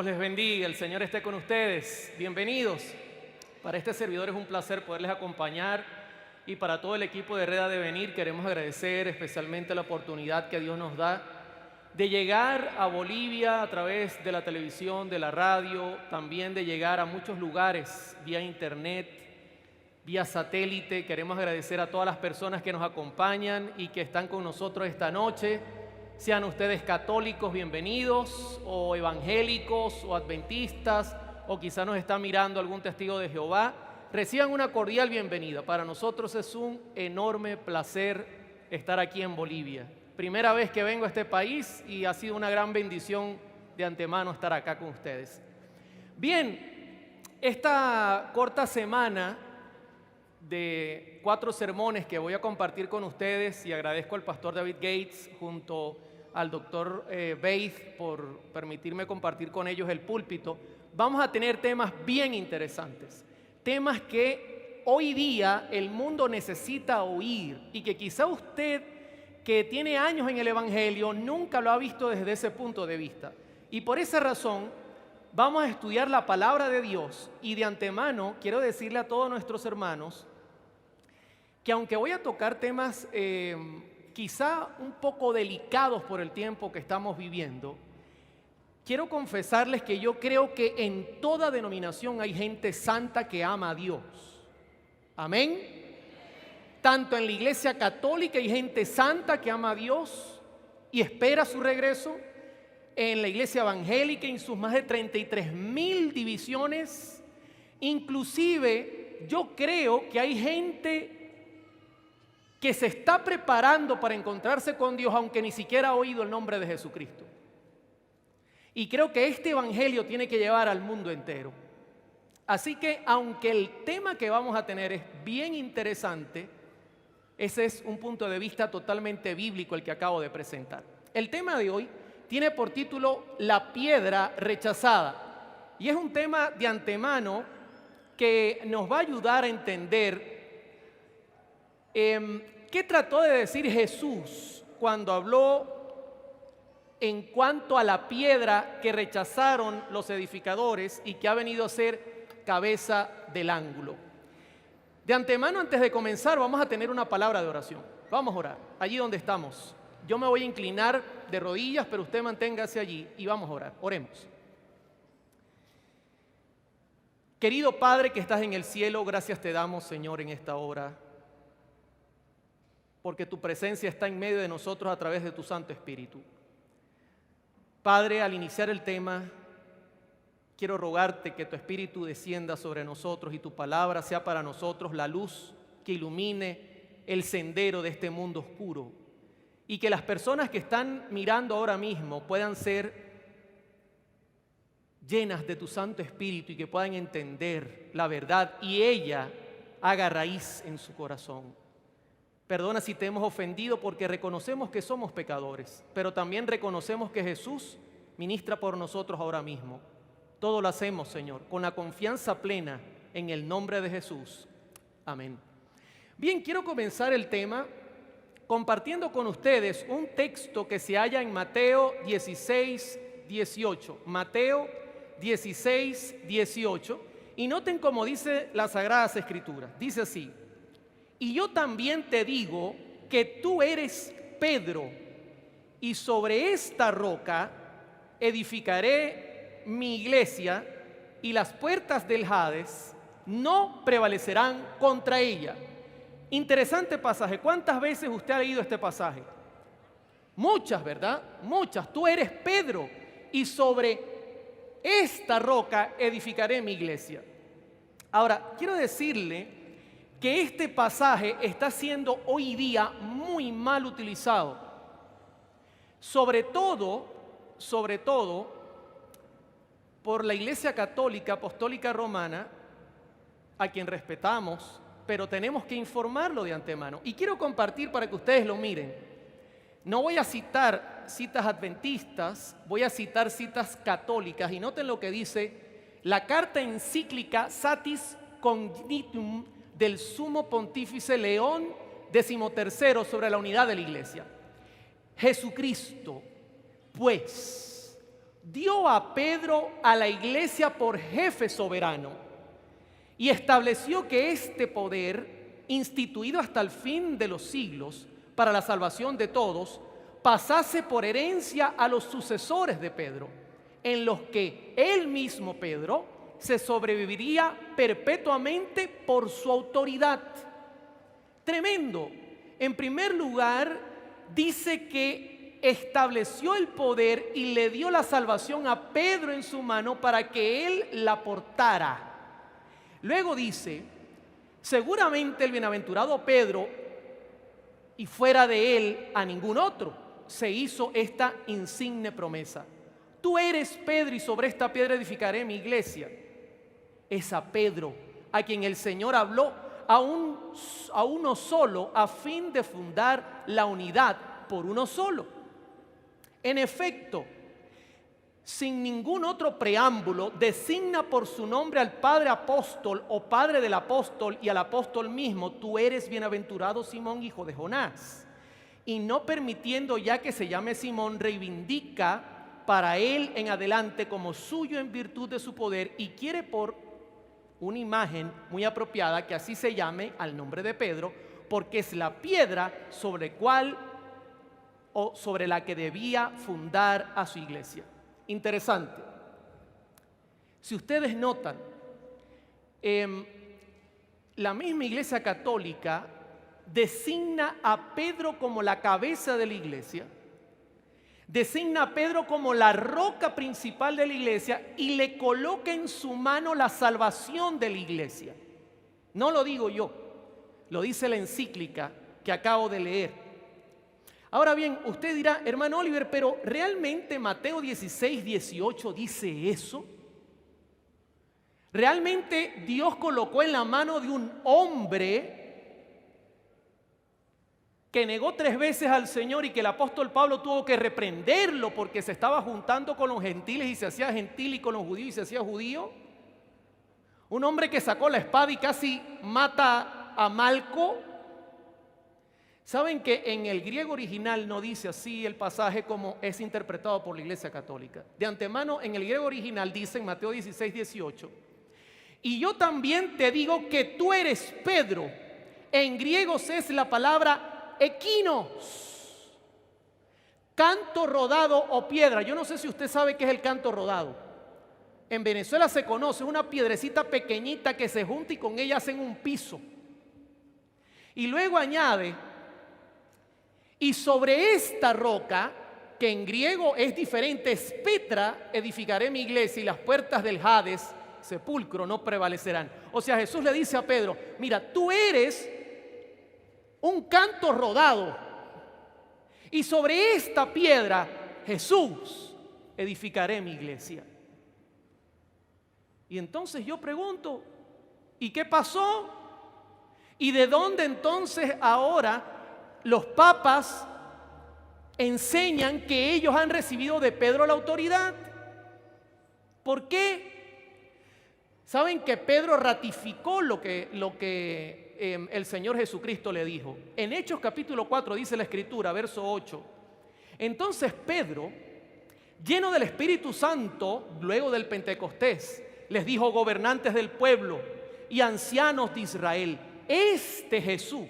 Dios les bendiga, el Señor esté con ustedes. Bienvenidos. Para este servidor es un placer poderles acompañar y para todo el equipo de Red Ha de Venir queremos agradecer especialmente la oportunidad que Dios nos da de llegar a Bolivia a través de la televisión, de la radio, también de llegar a muchos lugares vía internet, vía satélite. Queremos agradecer a todas las personas que nos acompañan y que están con nosotros esta noche. Sean ustedes católicos, bienvenidos, o evangélicos, o adventistas, o quizá nos está mirando algún testigo de Jehová. Reciban una cordial bienvenida. Para nosotros es un enorme placer estar aquí en Bolivia. Primera vez que vengo a este país y ha sido una gran bendición de antemano estar acá con ustedes. Bien, esta corta semana de 4 sermones que voy a compartir con ustedes, y agradezco al pastor David Gates junto al doctor Beith por permitirme compartir con ellos el púlpito, vamos a tener temas bien interesantes, temas que hoy día el mundo necesita oír y que quizá usted que tiene años en el Evangelio nunca lo ha visto desde ese punto de vista. Y por esa razón vamos a estudiar la palabra de Dios, y de antemano quiero decirle a todos nuestros hermanos que aunque voy a tocar temas quizá un poco delicados por el tiempo que estamos viviendo, quiero confesarles que yo creo que en toda denominación hay gente santa que ama a Dios. Amén. Tanto en la iglesia católica hay gente santa que ama a Dios y espera su regreso. En la iglesia evangélica, en sus más de 33,000 divisiones, inclusive yo creo que hay gente que se está preparando para encontrarse con Dios, aunque ni siquiera ha oído el nombre de Jesucristo. Y creo que este evangelio tiene que llevar al mundo entero. Así que, aunque el tema que vamos a tener es bien interesante, ese es un punto de vista totalmente bíblico el que acabo de presentar. El tema de hoy tiene por título La piedra rechazada. Y es un tema de antemano que nos va a ayudar a entender ¿qué trató de decir Jesús cuando habló en cuanto a la piedra que rechazaron los edificadores y que ha venido a ser cabeza del ángulo? De antemano, antes de comenzar, vamos a tener una palabra de oración. Vamos a orar, allí donde estamos. Yo me voy a inclinar de rodillas, pero usted manténgase allí y vamos a orar. Oremos. Querido Padre que estás en el cielo, gracias te damos, Señor, en esta hora, porque tu presencia está en medio de nosotros a través de tu Santo Espíritu. Padre, al iniciar el tema, quiero rogarte que tu Espíritu descienda sobre nosotros y tu palabra sea para nosotros la luz que ilumine el sendero de este mundo oscuro, y que las personas que están mirando ahora mismo puedan ser llenas de tu Santo Espíritu y que puedan entender la verdad y ella haga raíz en su corazón. Perdona si te hemos ofendido, porque reconocemos que somos pecadores, pero también reconocemos que Jesús ministra por nosotros ahora mismo. Todo lo hacemos, Señor, con la confianza plena en el nombre de Jesús. Amén. Bien, quiero comenzar el tema compartiendo con ustedes un texto que se halla en Mateo 16, 18. Mateo 16, 18. Y noten cómo dice las Sagradas Escrituras. Dice así: y yo también te digo que tú eres Pedro, y sobre esta roca edificaré mi iglesia, y las puertas del Hades no prevalecerán contra ella. Interesante pasaje. ¿Cuántas veces usted ha leído este pasaje? Muchas, ¿verdad? Muchas. Tú eres Pedro, y sobre esta roca edificaré mi iglesia. Ahora, quiero decirle que este pasaje está siendo hoy día muy mal utilizado, sobre todo por la Iglesia Católica Apostólica Romana, a quien respetamos, pero tenemos que informarlo de antemano. Y quiero compartir para que ustedes lo miren. No voy a citar citas adventistas, voy a citar citas católicas, y noten lo que dice la carta encíclica Satis Cognitum del Sumo Pontífice León XIII sobre la unidad de la Iglesia. Jesucristo, pues, dio a Pedro a la iglesia por jefe soberano y estableció que este poder, instituido hasta el fin de los siglos para la salvación de todos, pasase por herencia a los sucesores de Pedro, en los que él mismo, Pedro, se sobreviviría perpetuamente por su autoridad. Tremendo. En primer lugar, dice que estableció el poder y le dio la salvación a Pedro en su mano para que él la portara. Luego dice, seguramente el bienaventurado Pedro, y fuera de él a ningún otro, se hizo esta insigne promesa. Tú eres Pedro y sobre esta piedra edificaré mi iglesia. Es a Pedro a quien el Señor habló a uno solo a fin de fundar la unidad por uno solo. En efecto, sin ningún otro preámbulo, designa por su nombre al Padre Apóstol o Padre del Apóstol y al Apóstol mismo. Tú eres bienaventurado Simón, hijo de Jonás. Y no permitiendo ya que se llame Simón, reivindica para él en adelante como suyo en virtud de su poder y quiere por una imagen muy apropiada que así se llame al nombre de Pedro, porque es la piedra sobre la que debía fundar a su iglesia. Interesante. Si ustedes notan, la misma Iglesia Católica designa a Pedro como la cabeza de la iglesia, designa a Pedro como la roca principal de la iglesia y le coloca en su mano la salvación de la iglesia. No lo digo yo, lo dice la encíclica que acabo de leer. Ahora bien, usted dirá, hermano Oliver, pero ¿realmente Mateo 16, 18 dice eso? ¿Realmente Dios colocó en la mano de un hombre que negó 3 veces al Señor y que el apóstol Pablo tuvo que reprenderlo porque se estaba juntando con los gentiles y se hacía gentil y con los judíos y se hacía judío? Un hombre que sacó la espada y casi mata a Malco. ¿Saben que en el griego original no dice así el pasaje como es interpretado por la Iglesia Católica? De antemano, en el griego original dice en Mateo 16, 18, y yo también te digo que tú eres Pedro. En griego es la palabra equinos, canto rodado o piedra. Yo no sé si usted sabe qué es el canto rodado. En Venezuela se conoce una piedrecita pequeñita que se junta y con ella hacen un piso. Y luego añade, y sobre esta roca, que en griego es diferente, es Petra, edificaré mi iglesia y las puertas del Hades, sepulcro, no prevalecerán. O sea, Jesús le dice a Pedro, mira, tú eres un canto rodado y sobre esta piedra, Jesús, edificaré mi iglesia. Y entonces yo pregunto, ¿y qué pasó? ¿Y de dónde entonces ahora los papas enseñan que ellos han recibido de Pedro la autoridad? ¿Por qué? Saben que Pedro ratificó lo que el Señor Jesucristo le dijo. En Hechos capítulo 4 dice la Escritura, verso 8. Entonces Pedro, lleno del Espíritu Santo, luego del Pentecostés, les dijo: gobernantes del pueblo y ancianos de Israel, este Jesús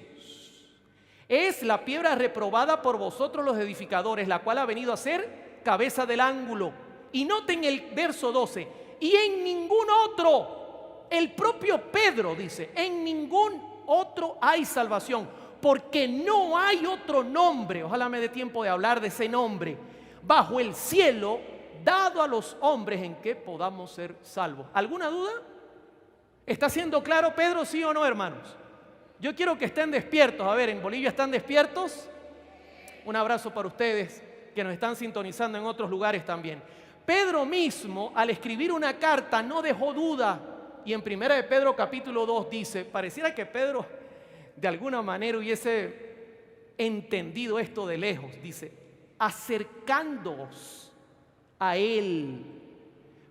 es la piedra reprobada por vosotros los edificadores, la cual ha venido a ser cabeza del ángulo. Y noten el verso 12, y en ningún otro, el propio Pedro dice, en ningún otro hay salvación, porque no hay otro nombre, ojalá me dé tiempo de hablar de ese nombre, bajo el cielo dado a los hombres en que podamos ser salvos. ¿Alguna duda? ¿Está siendo claro Pedro, sí o no, hermanos? Yo quiero que estén despiertos. A ver, ¿en Bolivia están despiertos? Un abrazo para ustedes que nos están sintonizando en otros lugares también. Pedro mismo, al escribir una carta, no dejó duda. Y en 1 de Pedro capítulo 2 dice, pareciera que Pedro de alguna manera hubiese entendido esto de lejos. Dice, acercándoos a él,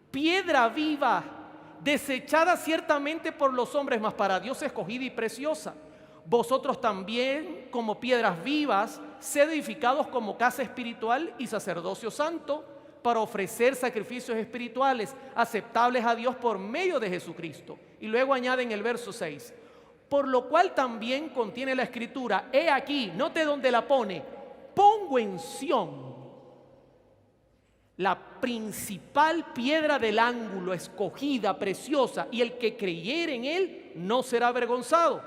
piedra viva, desechada ciertamente por los hombres, mas para Dios escogida y preciosa. Vosotros también, como piedras vivas, sed edificados como casa espiritual y sacerdocio santo, para ofrecer sacrificios espirituales aceptables a Dios por medio de Jesucristo. Y luego añade en el verso 6, por lo cual también contiene la escritura, he aquí, note dónde la pone, pongo en Sión la principal piedra del ángulo, escogida, preciosa, y el que creyere en él no será avergonzado.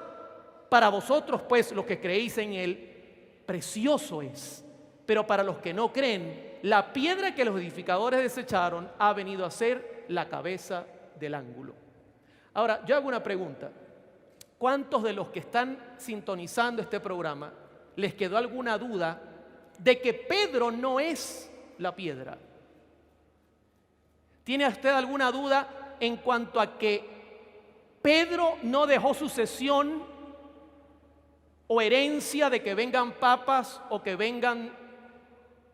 Para vosotros, pues, los que creéis en él, precioso es. Pero para los que no creen, la piedra que los edificadores desecharon ha venido a ser la cabeza del ángulo. Ahora, yo hago una pregunta. ¿Cuántos de los que están sintonizando este programa les quedó alguna duda de que Pedro no es la piedra? ¿Tiene usted alguna duda en cuanto a que Pedro no dejó sucesión o herencia de que vengan papas o que vengan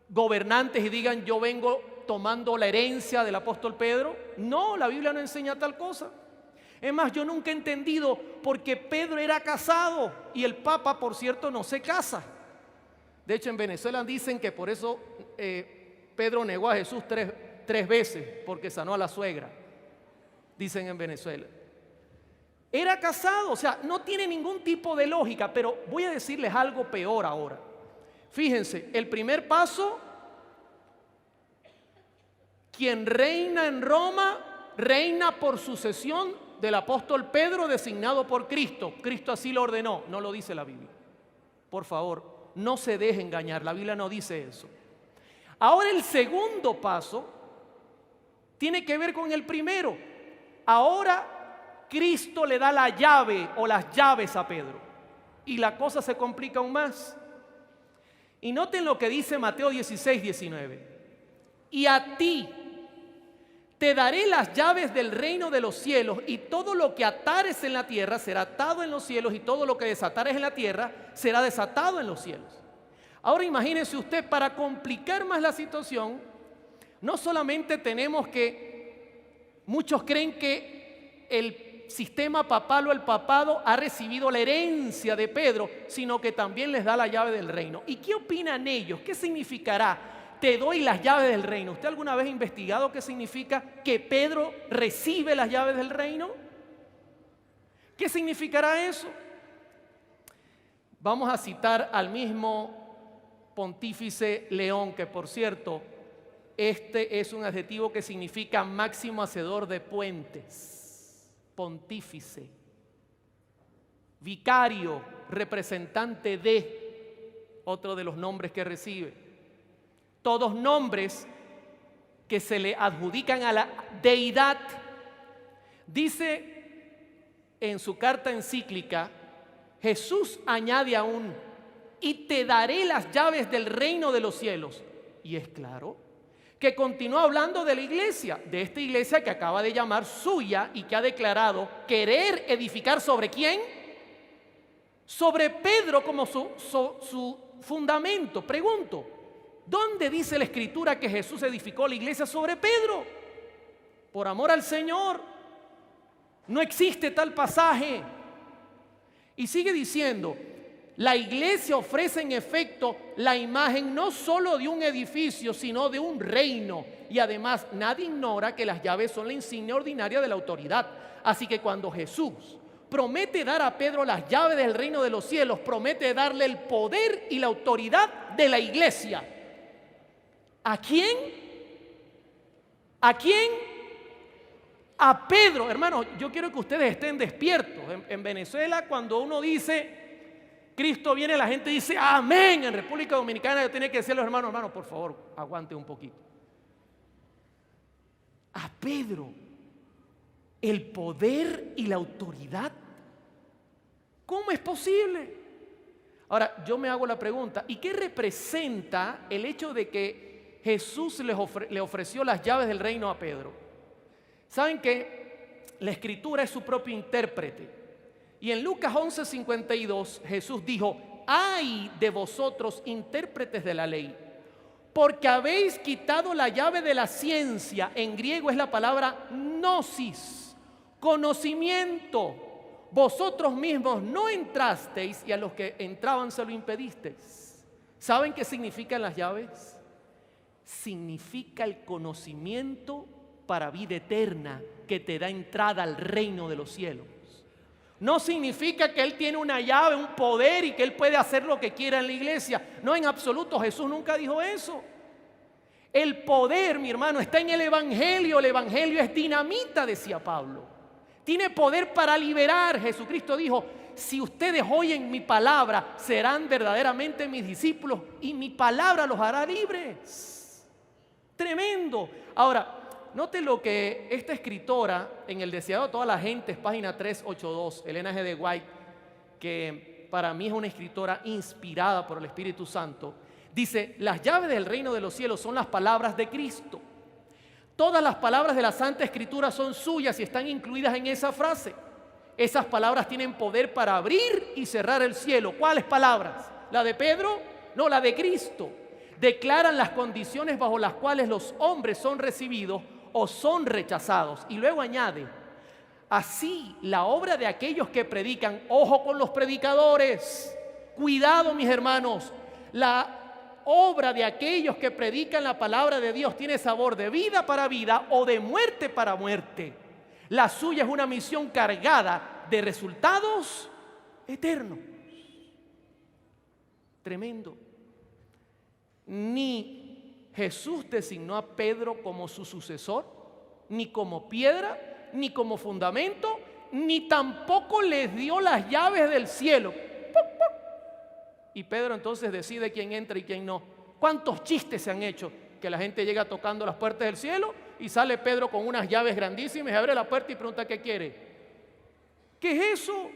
gobernantes y digan yo vengo tomando la herencia del apóstol Pedro? No, la Biblia no enseña tal cosa. Es más, yo nunca he entendido por qué Pedro era casado y el papa, por cierto, no se casa. De hecho, en Venezuela dicen que por eso Pedro negó a Jesús tres veces, porque sanó a la suegra, dicen en Venezuela. Era casado, o sea, no tiene ningún tipo de lógica, pero voy a decirles algo peor ahora. Fíjense, el primer paso, quien reina en Roma, reina por sucesión del apóstol Pedro designado por Cristo. Cristo así lo ordenó, no lo dice la Biblia. Por favor, no se deje engañar, la Biblia no dice eso. Ahora el segundo paso tiene que ver con el primero. Ahora Cristo le da la llave o las llaves a Pedro y la cosa se complica aún más. Y noten lo que dice Mateo 16, 19. Y a ti te daré las llaves del reino de los cielos, y todo lo que atares en la tierra será atado en los cielos, y todo lo que desatares en la tierra será desatado en los cielos. Ahora imagínense usted, para complicar más la situación, no solamente tenemos que, muchos creen que el sistema papal o el papado ha recibido la herencia de Pedro, sino que también les da la llave del reino. ¿Y qué opinan ellos? ¿Qué significará? Te doy las llaves del reino. ¿Usted alguna vez ha investigado qué significa que Pedro recibe las llaves del reino? ¿Qué significará eso? Vamos a citar al mismo pontífice León, que por cierto, este es un adjetivo que significa máximo hacedor de puentes. Pontífice, vicario, representante de, otro de los nombres que recibe. Todos nombres que se le adjudican a la deidad. Dice en su carta encíclica, Jesús añade aún, y te daré las llaves del reino de los cielos. Y es claro que continúa hablando de la iglesia, de esta iglesia que acaba de llamar suya y que ha declarado querer edificar ¿sobre quién? Sobre Pedro como su fundamento. Pregunto, ¿dónde dice la Escritura que Jesús edificó la iglesia sobre Pedro? Por amor al Señor, no existe tal pasaje. Y sigue diciendo, la iglesia ofrece en efecto la imagen no solo de un edificio, sino de un reino. Y además nadie ignora que las llaves son la insignia ordinaria de la autoridad. Así que cuando Jesús promete dar a Pedro las llaves del reino de los cielos, promete darle el poder y la autoridad de la iglesia. ¿A quién? ¿A quién? A Pedro. Hermanos, yo quiero que ustedes estén despiertos. En Venezuela, cuando uno dice Cristo viene, la gente dice amén. En República Dominicana yo tenía que decirle a los hermanos, por favor, aguante un poquito. A Pedro, el poder y la autoridad. ¿Cómo es posible? Ahora, yo me hago la pregunta, ¿y qué representa el hecho de que Jesús le ofreció las llaves del reino a Pedro? ¿Saben que la Escritura es su propio intérprete? Y en Lucas 11:52 Jesús dijo, ay de vosotros intérpretes de la ley, porque habéis quitado la llave de la ciencia. En griego es la palabra gnosis, conocimiento. Vosotros mismos no entrasteis y a los que entraban se lo impedisteis. ¿Saben qué significan las llaves? significa el conocimiento para vida eterna que te da entrada al reino de los cielos. No significa que Él tiene una llave, un poder y que Él puede hacer lo que quiera en la iglesia. No, en absoluto, Jesús nunca dijo eso. El poder, mi hermano, está en el Evangelio. El Evangelio es dinamita, decía Pablo. Tiene poder para liberar. Jesucristo dijo: si ustedes oyen mi palabra, serán verdaderamente mis discípulos y mi palabra los hará libres. Tremendo. Ahora, note lo que esta escritora en El deseado de toda la gente, página 382, Elena G. de White, que para mí es una escritora inspirada por el Espíritu Santo, dice: las llaves del reino de los cielos son las palabras de Cristo. Todas las palabras de la Santa Escritura son suyas y están incluidas en esa frase. Esas palabras tienen poder para abrir y cerrar el cielo. ¿Cuáles palabras? ¿La de Pedro? No, la de Cristo. Declaran las condiciones bajo las cuales los hombres son recibidos o son rechazados. Y luego añade: así la obra de aquellos que predican, ojo con los predicadores, cuidado mis hermanos, la obra de aquellos que predican la palabra de Dios tiene sabor de vida para vida o de muerte para muerte. La suya es una misión cargada de resultados eternos. Tremendo. Ni Jesús designó a Pedro como su sucesor, ni como piedra, ni como fundamento, ni tampoco les dio las llaves del cielo. Y Pedro entonces decide quién entra y quién no. ¿Cuántos chistes se han hecho? Que la gente llega tocando las puertas del cielo y sale Pedro con unas llaves grandísimas y abre la puerta y pregunta qué quiere. ¿Qué es eso?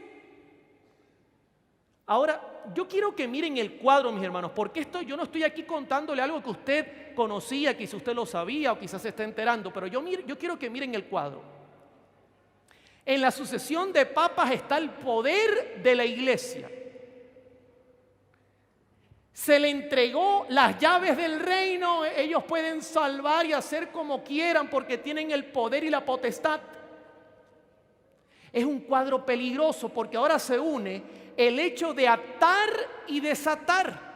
Ahora, yo quiero que miren el cuadro, mis hermanos, porque yo no estoy aquí contándole algo que usted conocía, quizás usted lo sabía o quizás se está enterando, pero yo quiero que miren el cuadro. En la sucesión de papas está el poder de la iglesia. Se le entregó las llaves del reino. Ellos pueden salvar y hacer como quieran porque tienen el poder y la potestad. Es un cuadro peligroso porque ahora se une el hecho de atar y desatar.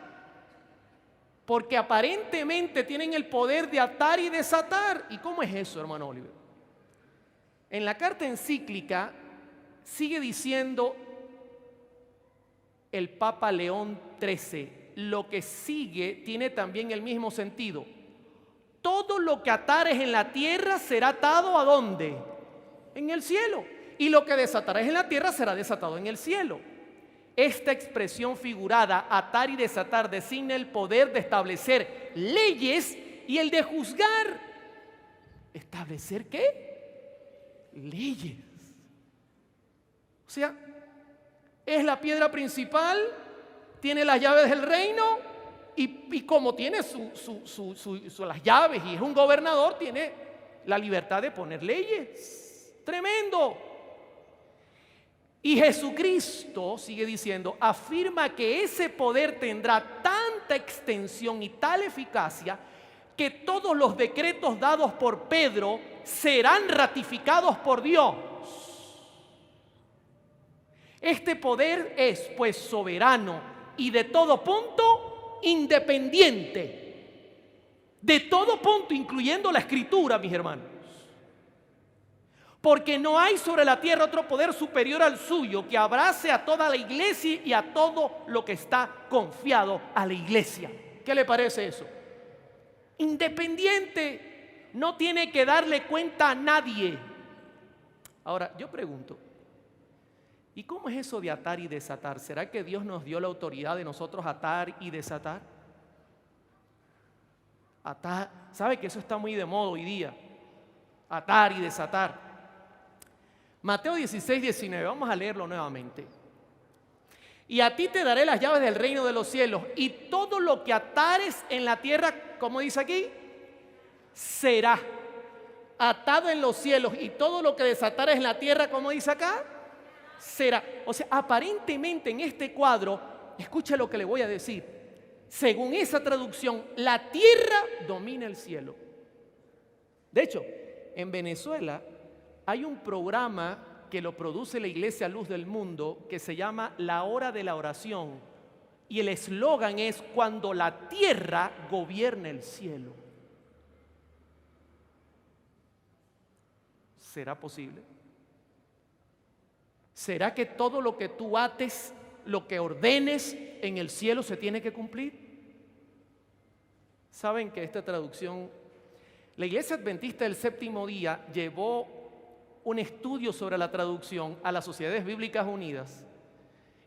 Porque aparentemente tienen el poder de atar y desatar. ¿Y cómo es eso, hermano Oliver? En la carta encíclica sigue diciendo el Papa León XIII. Lo que sigue tiene también el mismo sentido. Todo lo que atares en la tierra será atado ¿a dónde? En el cielo. Y lo que desatarás en la tierra será desatado en el cielo. Esta expresión figurada, atar y desatar, designa el poder de establecer leyes y el de juzgar. ¿Establecer qué? Leyes. O sea, es la piedra principal, tiene las llaves del reino y como tiene las llaves y es un gobernador, tiene la libertad de poner leyes. Tremendo. Y Jesucristo, sigue diciendo, afirma que ese poder tendrá tanta extensión y tal eficacia que todos los decretos dados por Pedro serán ratificados por Dios. Este poder es, pues, soberano y de todo punto independiente. De todo punto, incluyendo la Escritura, mis hermanos. Porque no hay sobre la tierra otro poder superior al suyo que abrace a toda la iglesia y a todo lo que está confiado a la iglesia. ¿Qué le parece eso? Independiente, no tiene que darle cuenta a nadie. Ahora, yo pregunto, ¿y cómo es eso de atar y desatar? ¿Será que Dios nos dio la autoridad de nosotros atar y desatar? Atar, ¿sabe que eso está muy de moda hoy día? Atar y desatar. Mateo 16, 19, vamos a leerlo nuevamente. Y a ti te daré las llaves del reino de los cielos, y todo lo que atares en la tierra, como dice aquí, será atado en los cielos, y todo lo que desatares en la tierra, como dice acá, será. O sea, aparentemente en este cuadro, escuche lo que le voy a decir, según esa traducción, la tierra domina el cielo. De hecho, en Venezuela hay un programa que lo produce la Iglesia Luz del Mundo que se llama La Hora de la Oración, y el eslogan es: cuando la tierra gobierne el cielo. ¿Será posible? ¿Será que todo lo que tú ates, lo que ordenes en el cielo se tiene que cumplir? ¿Saben que esta traducción, la Iglesia Adventista del Séptimo Día llevó un estudio sobre la traducción a las Sociedades Bíblicas Unidas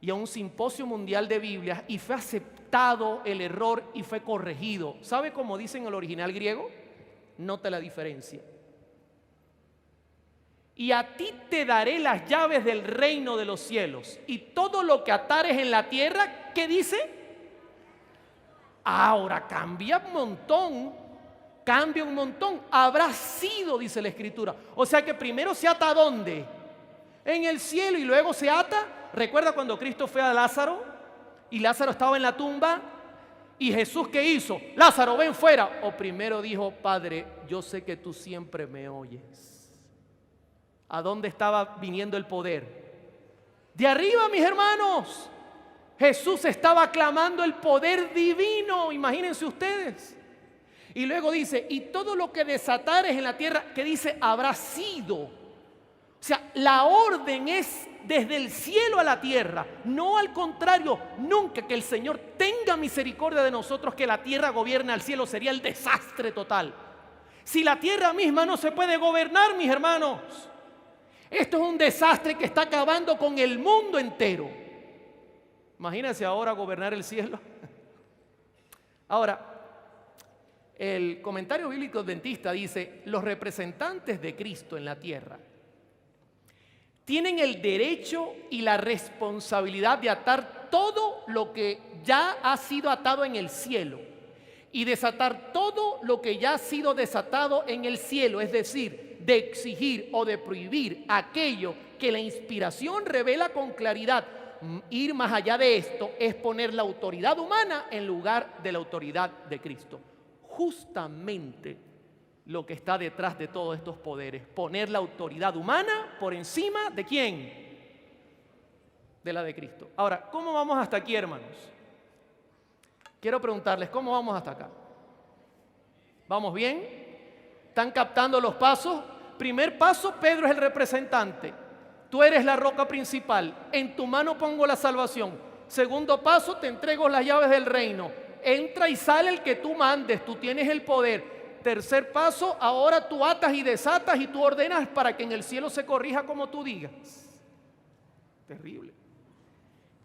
y a un simposio mundial de Biblias, y fue aceptado el error y fue corregido? ¿Sabe cómo dice en el original griego? Nota la diferencia. Y a ti te daré las llaves del reino de los cielos, y todo lo que atares en la tierra, ¿qué dice? Ahora cambia un montón. Habrá sido, dice la Escritura. O sea que primero se ata ¿dónde? En el cielo, y luego se ata. ¿Recuerda cuando Cristo fue a Lázaro y Lázaro estaba en la tumba? ¿Y Jesús qué hizo? Lázaro, ven fuera. O primero dijo: Padre, yo sé que tú siempre me oyes. ¿A dónde estaba viniendo el poder? De arriba, mis hermanos. Jesús estaba clamando el poder divino, imagínense ustedes. Y luego dice: y todo lo que desatares en la tierra, que dice, habrá sido. O sea, la orden es desde el cielo a la tierra, no al contrario. Nunca que el Señor tenga misericordia de nosotros, que la tierra gobierne al cielo, sería el desastre total. Si la tierra misma no se puede gobernar, mis hermanos, esto es un desastre que está acabando con el mundo entero. Imagínense ahora gobernar el cielo. Ahora, el comentario bíblico adventista dice: los representantes de Cristo en la tierra tienen el derecho y la responsabilidad de atar todo lo que ya ha sido atado en el cielo y desatar todo lo que ya ha sido desatado en el cielo, es decir, de exigir o de prohibir aquello que la inspiración revela con claridad. Ir más allá de esto es poner la autoridad humana en lugar de la autoridad de Cristo. Justamente lo que está detrás de todos estos poderes: poner la autoridad humana por encima ¿de quién? De la de Cristo. Ahora, ¿cómo vamos hasta aquí, hermanos? Quiero preguntarles, ¿cómo vamos hasta acá? ¿Vamos bien? ¿Están captando los pasos? Primer paso: Pedro es el representante. Tú eres la roca principal. En tu mano pongo la salvación. Segundo paso: te entrego las llaves del reino. Entra y sale el que tú mandes. Tú tienes el poder. Tercer paso: ahora tú atas y desatas y tú ordenas para que en el cielo se corrija como tú digas. Terrible.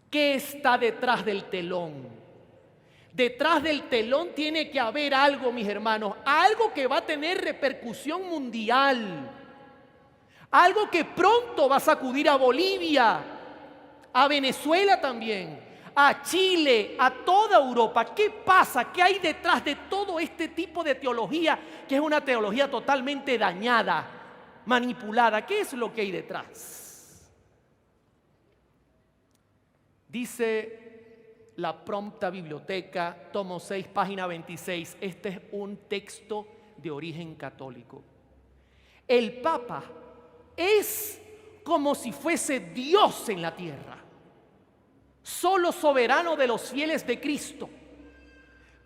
¿Qué está detrás del telón? Detrás del telón tiene que haber algo, mis hermanos, algo que va a tener repercusión mundial, algo que pronto va a sacudir a Bolivia, a Venezuela también, a Chile, a toda Europa. ¿Qué pasa? ¿Qué hay detrás de todo este tipo de teología, que es una teología totalmente dañada, manipulada? ¿Qué es lo que hay detrás? Dice la Prompta Biblioteca, tomo 6, página 26. Este es un texto de origen católico. El Papa es como si fuese Dios en la tierra, solo soberano de los fieles de Cristo,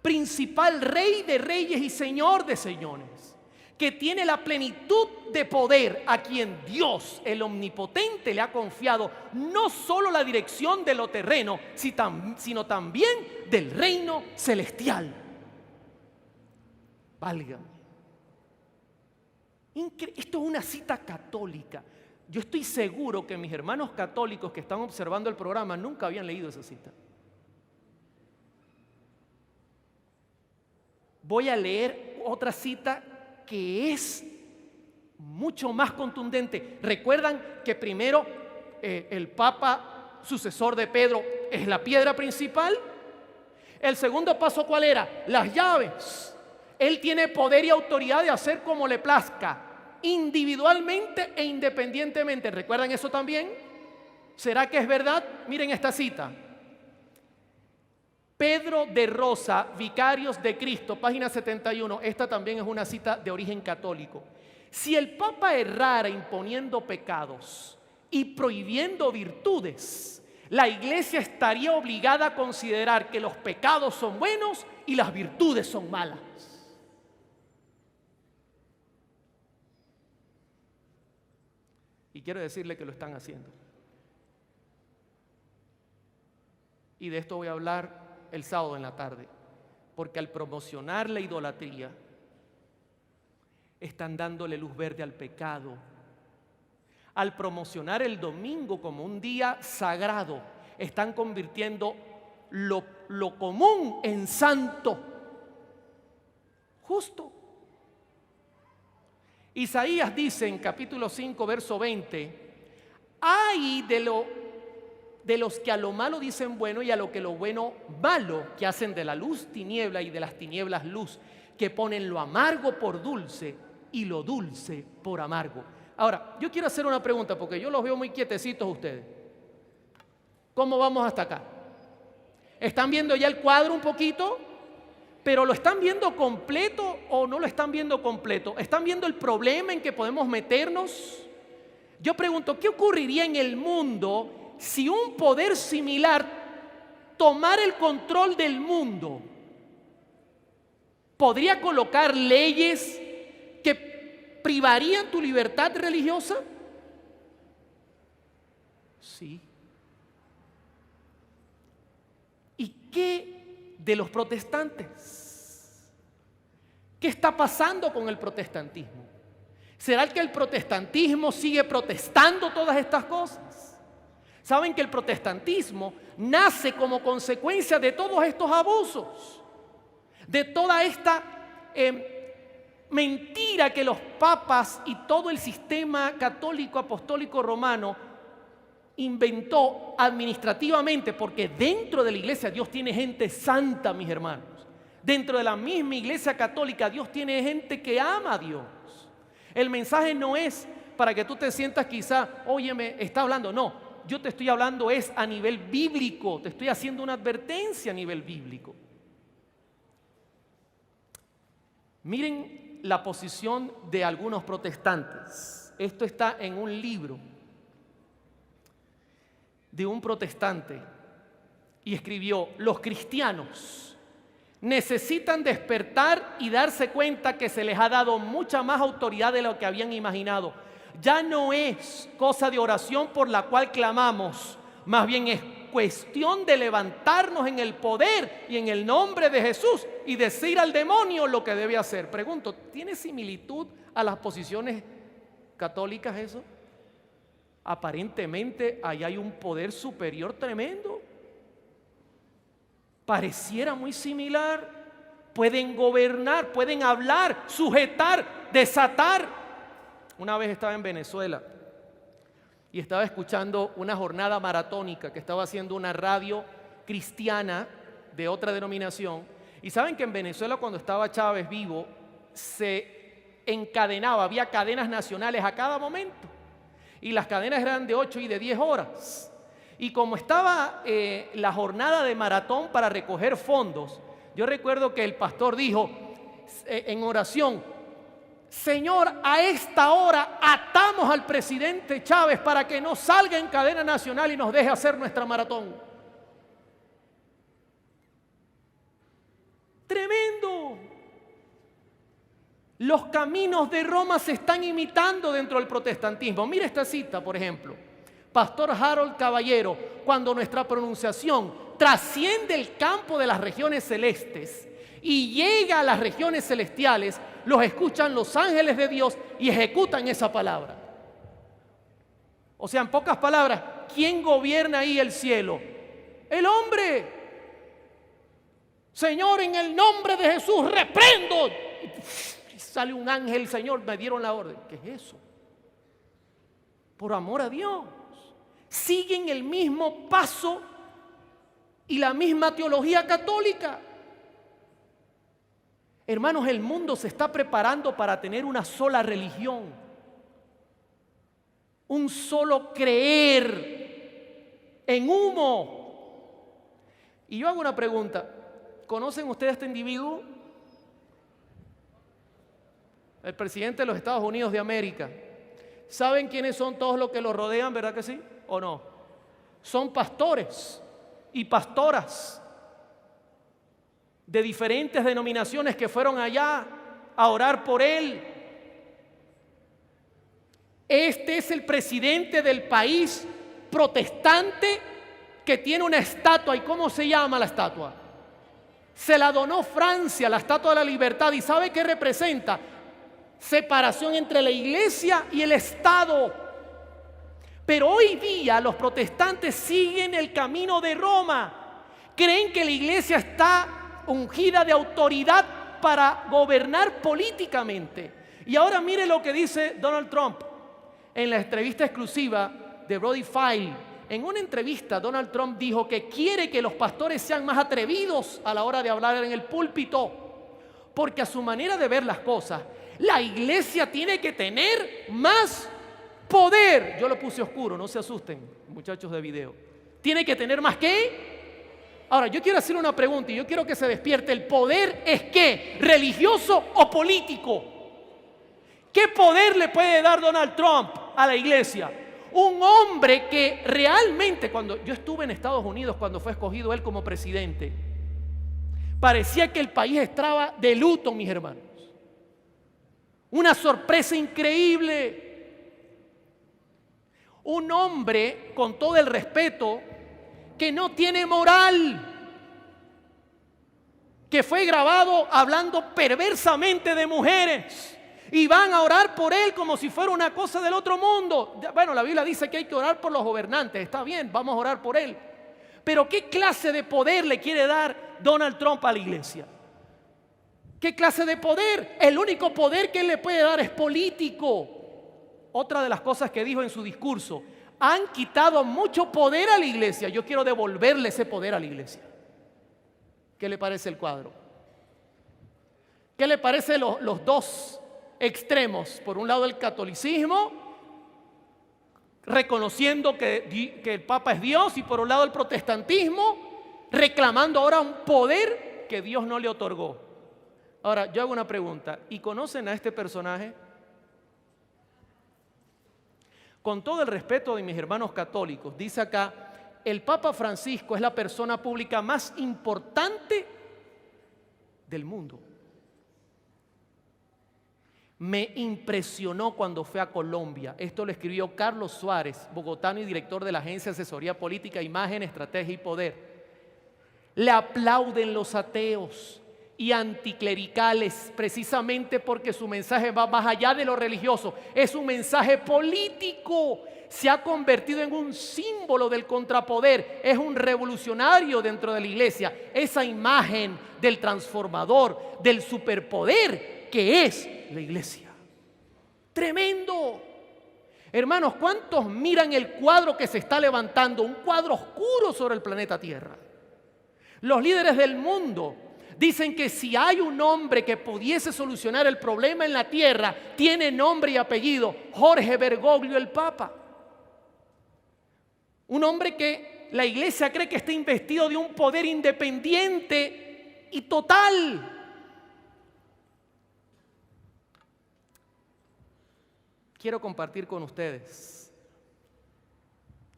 principal Rey de reyes y Señor de señores, que tiene la plenitud de poder, a quien Dios, el Omnipotente, le ha confiado no solo la dirección de lo terreno, sino también del reino celestial. Válgame. Esto es una cita católica. Yo estoy seguro que mis hermanos católicos que están observando el programa nunca habían leído esa cita. Voy a leer otra cita que es mucho más contundente. Recuerdan que primero el Papa sucesor de Pedro es la piedra principal. El segundo paso, ¿cuál era? Las llaves. Él tiene poder y autoridad de hacer como le plazca, individualmente e independientemente. ¿Recuerdan eso también? ¿Será que es verdad? Miren esta cita. Pedro de Rosa, Vicarios de Cristo, página 71. Esta también es una cita de origen católico. Si el Papa errara imponiendo pecados y prohibiendo virtudes, la Iglesia estaría obligada a considerar que los pecados son buenos y las virtudes son malas. Y quiero decirle que lo están haciendo. Y de esto voy a hablar el sábado en la tarde, porque al promocionar la idolatría, están dándole luz verde al pecado. Al promocionar el domingo como un día sagrado, están convirtiendo lo común en santo. Justo. Isaías dice en capítulo 5, verso 20, ay de los que a lo malo dicen bueno y a lo que lo bueno malo, que hacen de la luz tiniebla y de las tinieblas luz, que ponen lo amargo por dulce y lo dulce por amargo. Ahora, yo quiero hacer una pregunta porque yo los veo muy quietecitos ustedes. ¿Cómo vamos hasta acá? ¿Están viendo ya el cuadro un poquito? ¿Pero lo están viendo completo o no lo están viendo completo? ¿Están viendo el problema en que podemos meternos? Yo pregunto, ¿qué ocurriría en el mundo si un poder similar tomara el control del mundo? ¿Podría colocar leyes que privarían tu libertad religiosa? Sí. ¿Y qué de los protestantes? ¿Qué está pasando con el protestantismo? ¿Será que el protestantismo sigue protestando todas estas cosas? Saben que el protestantismo nace como consecuencia de todos estos abusos, de toda esta mentira que los papas y todo el sistema católico apostólico romano inventó administrativamente, porque dentro de la iglesia Dios tiene gente santa, mis hermanos. Dentro de la misma iglesia católica Dios tiene gente que ama a Dios. El mensaje no es para que tú te sientas quizá, oye, me está hablando. No, yo te estoy hablando es a nivel bíblico. Te estoy haciendo una advertencia a nivel bíblico. Miren la posición de algunos protestantes. Esto está en un libro de un protestante y escribió: los cristianos necesitan despertar y darse cuenta que se les ha dado mucha más autoridad de lo que habían imaginado. Ya no es cosa de oración por la cual clamamos, más bien es cuestión de levantarnos en el poder y en el nombre de Jesús y decir al demonio lo que debe hacer. Pregunto, ¿tiene similitud a las posiciones católicas eso? Aparentemente ahí hay un poder superior tremendo. Pareciera muy similar. Pueden gobernar, pueden hablar, sujetar, desatar. Una vez estaba en Venezuela y estaba escuchando una jornada maratónica que estaba haciendo una radio cristiana de otra denominación. Y saben que en Venezuela, cuando estaba Chávez vivo, se encadenaba, había cadenas nacionales a cada momento. Y las cadenas eran de 8 y de 10 horas. Y como estaba la jornada de maratón para recoger fondos, yo recuerdo que el pastor dijo en oración: Señor, a esta hora atamos al presidente Chávez para que no salga en cadena nacional y nos deje hacer nuestra maratón. Tremendo. Los caminos de Roma se están imitando dentro del protestantismo. Mira esta cita, por ejemplo. Pastor Harold Caballero: cuando nuestra pronunciación trasciende el campo de las regiones celestes y llega a las regiones celestiales, los escuchan los ángeles de Dios y ejecutan esa palabra. O sea, en pocas palabras, ¿quién gobierna ahí el cielo? El hombre. Señor, en el nombre de Jesús reprendo. Y sale un ángel: Señor, me dieron la orden. ¿Qué es eso? Por amor a Dios. Siguen el mismo paso y la misma teología católica. Hermanos, el mundo se está preparando para tener una sola religión, un solo creer en humo. Y yo hago una pregunta: ¿conocen ustedes a este individuo? El presidente de los Estados Unidos de América. ¿Saben quiénes son todos los que lo rodean, verdad que sí? ¿O no? Son pastores y pastoras de diferentes denominaciones que fueron allá a orar por él. Este es el presidente del país protestante que tiene una estatua. ¿Y cómo se llama la estatua? Se la donó Francia, la Estatua de la Libertad. ¿Y sabe qué representa? Separación entre la iglesia y el Estado. Pero hoy día los protestantes siguen el camino de Roma. Creen que la iglesia está ungida de autoridad para gobernar políticamente. Y ahora mire lo que dice Donald Trump en la entrevista exclusiva de Brody File. En una entrevista, Donald Trump dijo que quiere que los pastores sean más atrevidos a la hora de hablar en el púlpito, porque a su manera de ver las cosas, la iglesia tiene que tener más poder. Yo lo puse oscuro, no se asusten, muchachos de video. ¿Tiene que tener más qué? Ahora, yo quiero hacer una pregunta y yo quiero que se despierte. ¿El poder es qué? ¿Religioso o político? ¿Qué poder le puede dar Donald Trump a la iglesia? Un hombre que realmente, cuando yo estuve en Estados Unidos, cuando fue escogido él como presidente, parecía que el país estaba de luto, mis hermanos. Una sorpresa increíble. Un hombre, con todo el respeto, que no tiene moral, que fue grabado hablando perversamente de mujeres. Y van a orar por él como si fuera una cosa del otro mundo. Bueno, la Biblia dice que hay que orar por los gobernantes. Está bien, vamos a orar por él. Pero ¿qué clase de poder le quiere dar Donald Trump a la iglesia? ¿Qué clase de poder? El único poder que él le puede dar es político. Otra de las cosas que dijo en su discurso: han quitado mucho poder a la iglesia. Yo quiero devolverle ese poder a la iglesia. ¿Qué le parece el cuadro? ¿Qué le parece los dos extremos? Por un lado el catolicismo, reconociendo que el Papa es Dios, y por un lado el protestantismo, reclamando ahora un poder que Dios no le otorgó. Ahora, yo hago una pregunta: ¿y conocen a este personaje? Con todo el respeto de mis hermanos católicos, dice acá, el Papa Francisco es la persona pública más importante del mundo. Me impresionó cuando fue a Colombia. Esto lo escribió Carlos Suárez, bogotano y director de la Agencia de Asesoría Política, Imagen, Estrategia y Poder. Le aplauden los ateos y anticlericales, precisamente porque su mensaje va más allá de lo religioso. Es un mensaje político. Se ha convertido en un símbolo del contrapoder. Es un revolucionario dentro de la iglesia. Esa imagen del transformador, del superpoder que es la iglesia. Tremendo. Hermanos, ¿cuántos miran el cuadro que se está levantando? Un cuadro oscuro sobre el planeta Tierra. Los líderes del mundo dicen que si hay un hombre que pudiese solucionar el problema en la tierra, tiene nombre y apellido: Jorge Bergoglio, el Papa. Un hombre que la iglesia cree que está investido de un poder independiente y total. Quiero compartir con ustedes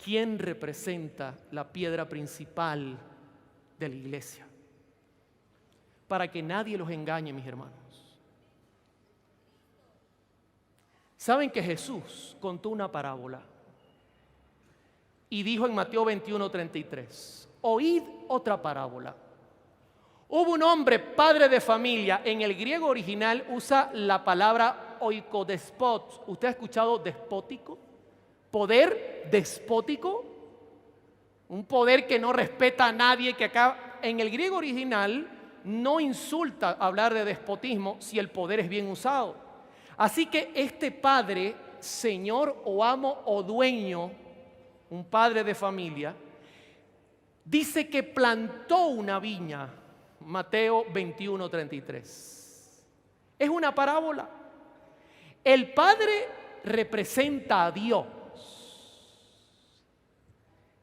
quién representa la piedra principal de la iglesia, para que nadie los engañe, mis hermanos. Saben que Jesús contó una parábola y dijo en Mateo 21:33: oíd otra parábola. Hubo un hombre, padre de familia. En el griego original usa la palabra oikodespot. ¿Usted ha escuchado despótico? Poder despótico. Un poder que no respeta a nadie, que acá en el griego original no insulta hablar de despotismo si el poder es bien usado. Así que este padre, señor o amo o dueño, un padre de familia, dice que plantó una viña. Mateo 21:33. Es una parábola. El padre representa a Dios.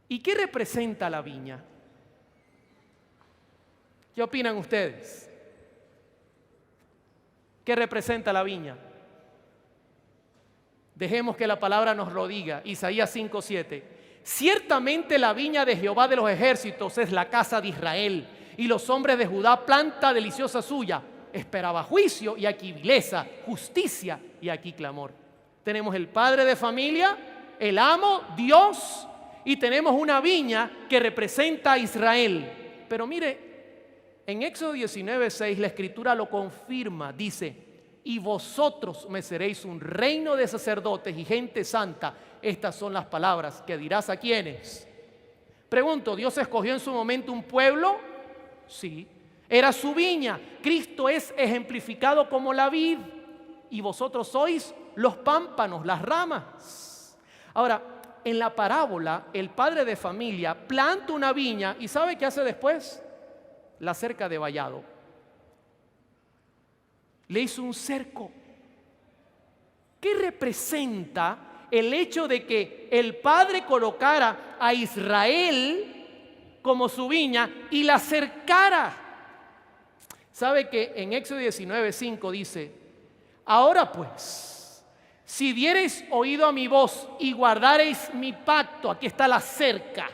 ¿Y qué representa la viña? ¿Qué opinan ustedes? ¿Qué representa la viña? Dejemos que la palabra nos lo diga. Isaías 5:7. Ciertamente la viña de Jehová de los ejércitos es la casa de Israel, y los hombres de Judá planta deliciosa suya. Esperaba juicio y aquí vileza, justicia y aquí clamor. Tenemos el padre de familia, el amo, Dios, y tenemos una viña que representa a Israel. Pero mire, en Éxodo 19:6 la Escritura lo confirma, dice: y vosotros me seréis un reino de sacerdotes y gente santa. Estas son las palabras que dirás a quienes. Pregunto, ¿Dios escogió en su momento un pueblo? Sí. Era su viña. Cristo es ejemplificado como la vid y vosotros sois los pámpanos, las ramas. Ahora, en la parábola, el padre de familia planta una viña y ¿sabe qué hace después? La cerca de vallado. Le hizo un cerco. ¿Qué representa el hecho de que el padre colocara a Israel como su viña y la cercara? ¿Sabe que en Éxodo 19:5 dice: ahora pues, si diereis oído a mi voz y guardareis mi pacto, aquí está la cerca,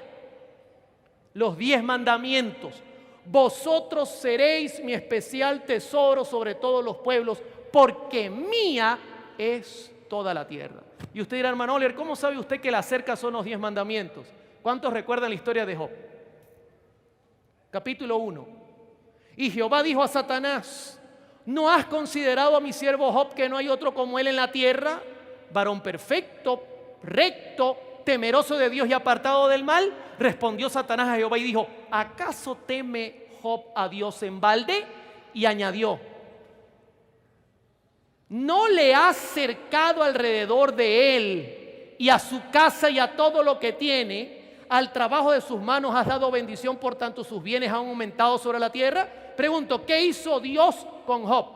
los 10 mandamientos, vosotros seréis mi especial tesoro sobre todos los pueblos, porque mía es toda la tierra. Y usted dirá, hermano Oliver, ¿cómo sabe usted que la cerca son los 10 mandamientos? ¿Cuántos recuerdan la historia de Job? Capítulo 1. Y Jehová dijo a Satanás: ¿no has considerado a mi siervo Job, que no hay otro como él en la tierra? Varón perfecto, recto, temeroso de Dios y apartado del mal. Respondió Satanás a Jehová y dijo: ¿acaso teme Job a Dios en balde? Y añadió: ¿no le has cercado alrededor de él y a su casa y a todo lo que tiene? Al trabajo de sus manos has dado bendición, por tanto sus bienes han aumentado sobre la tierra. Pregunto, ¿qué hizo Dios con Job?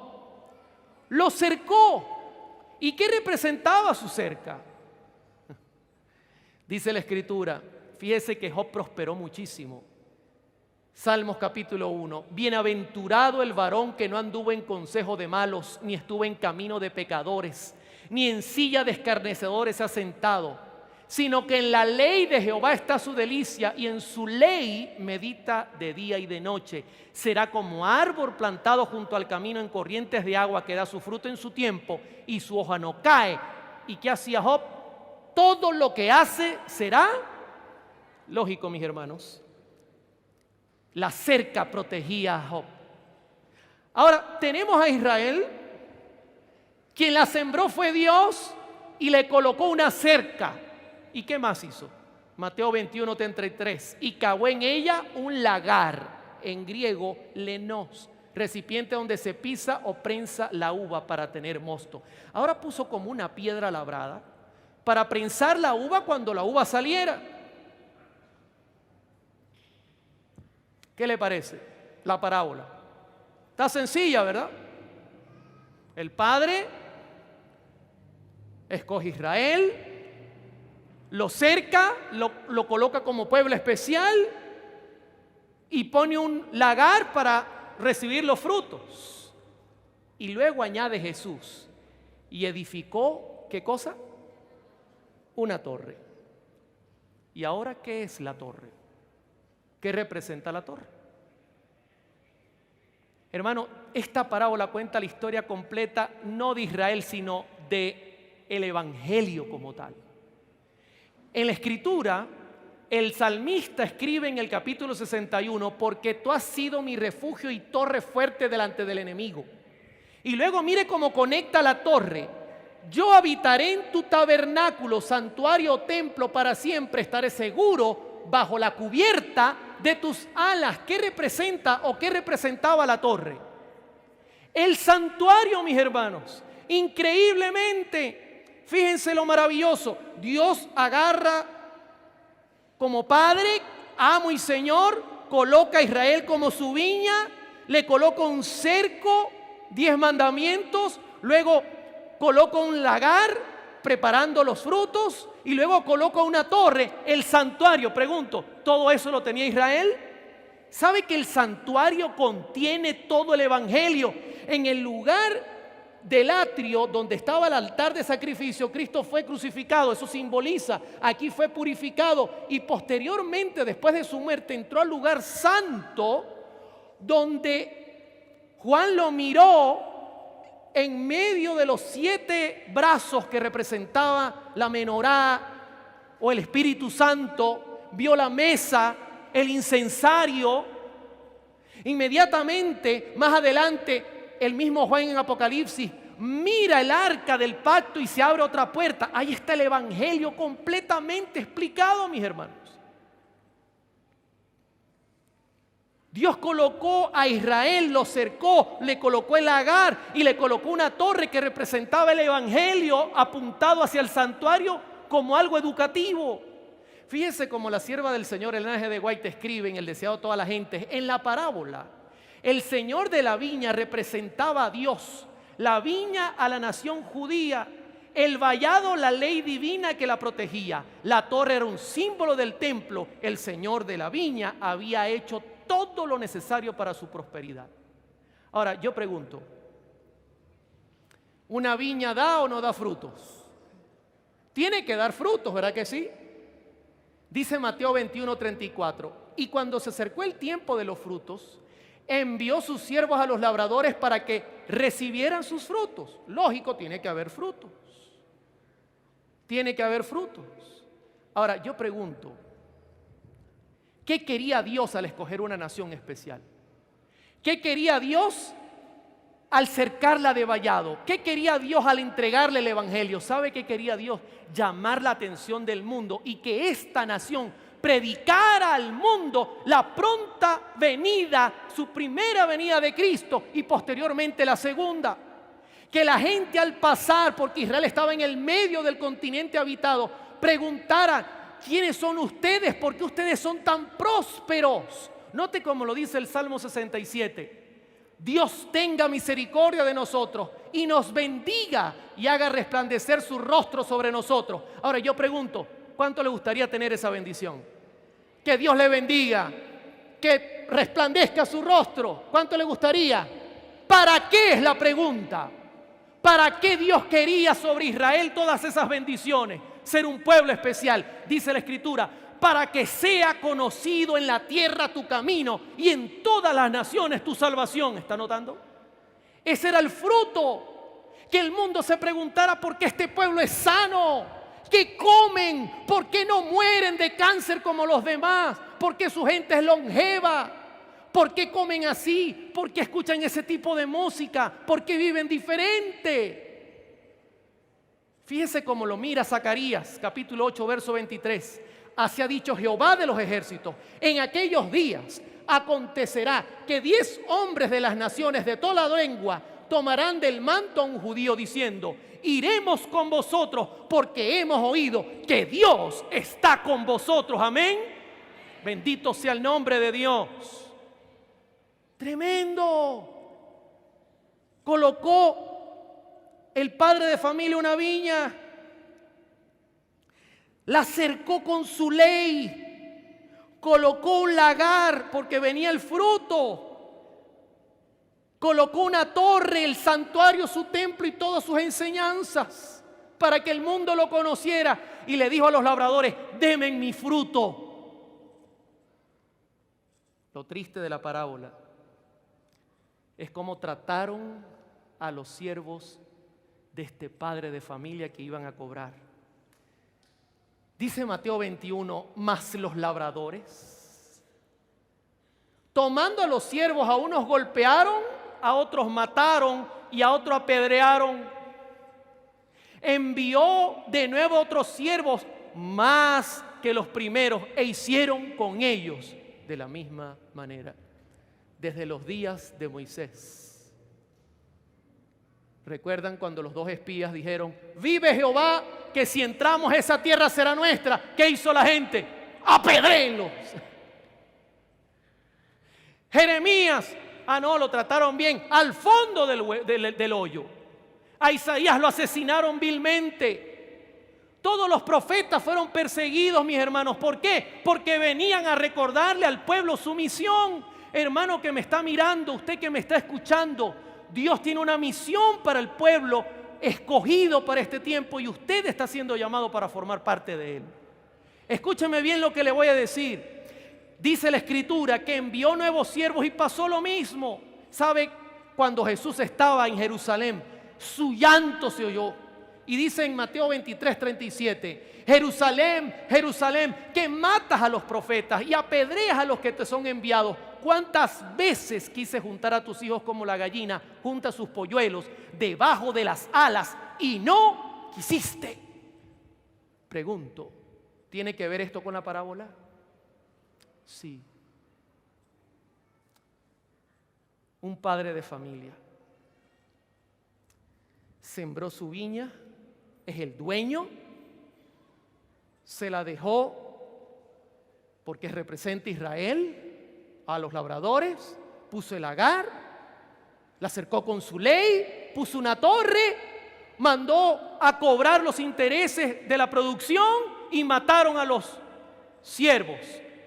Lo cercó. ¿Y qué representaba su cerca? Dice la Escritura, fíjese que Job prosperó muchísimo. Salmos capítulo 1: bienaventurado el varón que no anduvo en consejo de malos, ni estuvo en camino de pecadores, ni en silla de escarnecedores se ha sentado, sino que en la ley de Jehová está su delicia, y en su ley medita de día y de noche. Será como árbol plantado junto al camino en corrientes de agua, que da su fruto en su tiempo y su hoja no cae. ¿Y qué hacía Job? Todo lo que hace será lógico, mis hermanos. La cerca protegía a Job. Ahora tenemos a Israel. Quien la sembró fue Dios y le colocó una cerca. ¿Y qué más hizo? Mateo 21:33. Y cavó en ella un lagar, en griego lenos, recipiente donde se pisa o prensa la uva para tener mosto. Ahora puso como una piedra labrada para prensar la uva cuando la uva saliera. ¿Qué le parece la parábola? Está sencilla, ¿verdad? El padre escoge Israel, lo cerca, lo coloca como pueblo especial y pone un lagar para recibir los frutos. Y luego añade Jesús: y edificó, ¿qué cosa? Una torre. ¿Y ahora qué es la torre? ¿Qué representa la torre? Hermano, esta parábola cuenta la historia completa, no de Israel, sino de el evangelio como tal. En la Escritura, el salmista escribe en el capítulo 61: porque tú has sido mi refugio y torre fuerte delante del enemigo. Y luego mire cómo conecta la torre: yo habitaré en tu tabernáculo, santuario o templo para siempre, estaré seguro bajo la cubierta de tus alas. ¿Qué representa o qué representaba la torre? El santuario, mis hermanos. Increíblemente, fíjense lo maravilloso. Dios agarra como Padre, amo y Señor, coloca a Israel como su viña, le coloca un cerco, 10 mandamientos, luego coloca un lagar preparando los frutos y luego coloca una torre, el santuario. Pregunto, ¿todo eso lo tenía Israel? ¿Sabe que el santuario contiene todo el evangelio? En el lugar del atrio donde estaba el altar de sacrificio, Cristo fue crucificado. Eso simboliza, aquí fue purificado y posteriormente, después de su muerte, entró al lugar santo donde Juan lo miró en medio de los 7 brazos que representaba la menorá o el Espíritu Santo, vio la mesa, el incensario. Inmediatamente, más adelante, el mismo Juan en Apocalipsis mira el arca del pacto y se abre otra puerta. Ahí está el evangelio completamente explicado, mis hermanos. Dios colocó a Israel, lo cercó, le colocó el lagar y le colocó una torre que representaba el evangelio apuntado hacia el santuario como algo educativo. Fíjese cómo la sierva del Señor, Ellen G. de White, escribe en El deseado de toda la gente. En la parábola, el Señor de la viña representaba a Dios, la viña a la nación judía, el vallado la ley divina que la protegía, la torre era un símbolo del templo, el Señor de la viña había hecho todo lo necesario para su prosperidad. Ahora, yo pregunto, ¿una viña da o no da frutos? Tiene que dar frutos, ¿verdad que sí? Dice Mateo 21:34, y cuando se acercó el tiempo de los frutos, envió sus siervos a los labradores para que recibieran sus frutos. Lógico, tiene que haber frutos. Tiene que haber frutos. Ahora, yo pregunto, ¿qué quería Dios al escoger una nación especial? ¿Qué quería Dios al cercarla de vallado? ¿Qué quería Dios al entregarle el evangelio? ¿Sabe qué quería Dios? Llamar la atención del mundo y que esta nación predicara al mundo la pronta venida, su primera venida de Cristo y posteriormente la segunda. Que la gente al pasar, porque Israel estaba en el medio del continente habitado, preguntara: ¿quiénes son ustedes? ¿Por qué ustedes son tan prósperos? Note cómo lo dice el Salmo 67. Dios tenga misericordia de nosotros y nos bendiga y haga resplandecer su rostro sobre nosotros. Ahora yo pregunto, ¿cuánto le gustaría tener esa bendición? Que Dios le bendiga, que resplandezca su rostro. ¿Cuánto le gustaría? ¿Para qué es la pregunta? ¿Para qué Dios quería sobre Israel todas esas bendiciones? Ser un pueblo especial, dice la Escritura, para que sea conocido en la tierra tu camino y en todas las naciones tu salvación. ¿Está notando? Ese era el fruto, que el mundo se preguntara por qué este pueblo es sano, qué comen, por qué no mueren de cáncer como los demás, por qué su gente es longeva, por qué comen así, por qué escuchan ese tipo de música, por qué viven diferente. Fíjese cómo lo mira Zacarías, capítulo 8, verso 23. Así ha dicho Jehová de los ejércitos: en aquellos días acontecerá que 10 hombres de las naciones de toda la lengua tomarán del manto a un judío diciendo: iremos con vosotros porque hemos oído que Dios está con vosotros. Amén. Bendito sea el nombre de Dios. Tremendo. Colocó el padre de familia una viña, la cercó con su ley, colocó un lagar porque venía el fruto, colocó una torre, el santuario, su templo y todas sus enseñanzas para que el mundo lo conociera, y le dijo a los labradores: denme mi fruto. Lo triste de la parábola es cómo trataron a los siervos de este padre de familia que iban a cobrar. Dice Mateo 21, mas los labradores, tomando a los siervos, a unos golpearon, a otros mataron y a otros apedrearon. Envió de nuevo otros siervos más que los primeros e hicieron con ellos de la misma manera. Desde los días de Moisés. ¿Recuerdan cuando los 2 espías dijeron: vive Jehová, que si entramos a esa tierra será nuestra? ¿Qué hizo la gente? ¡Apedréenlos! Jeremías, no, lo trataron bien, al fondo del hoyo. A Isaías lo asesinaron vilmente. Todos los profetas fueron perseguidos, mis hermanos. ¿Por qué? Porque venían a recordarle al pueblo su misión. Hermano que me está mirando, usted que me está escuchando, Dios tiene una misión para el pueblo escogido para este tiempo y usted está siendo llamado para formar parte de él. Escúcheme bien lo que le voy a decir. Dice la Escritura que envió nuevos siervos y pasó lo mismo. ¿Sabe? Cuando Jesús estaba en Jerusalén, su llanto se oyó. Y dice en Mateo 23:37, Jerusalén, Jerusalén, que matas a los profetas y apedreas a los que te son enviados. ¿Cuántas veces quise juntar a tus hijos como la gallina junta sus polluelos debajo de las alas y no quisiste? Pregunto, ¿tiene que ver esto con la parábola? Sí. Un padre de familia sembró su viña, es el dueño, se la dejó porque representa a Israel, a los labradores, puso el agar, la cercó con su ley, puso una torre, mandó a cobrar los intereses de la producción y mataron a los siervos.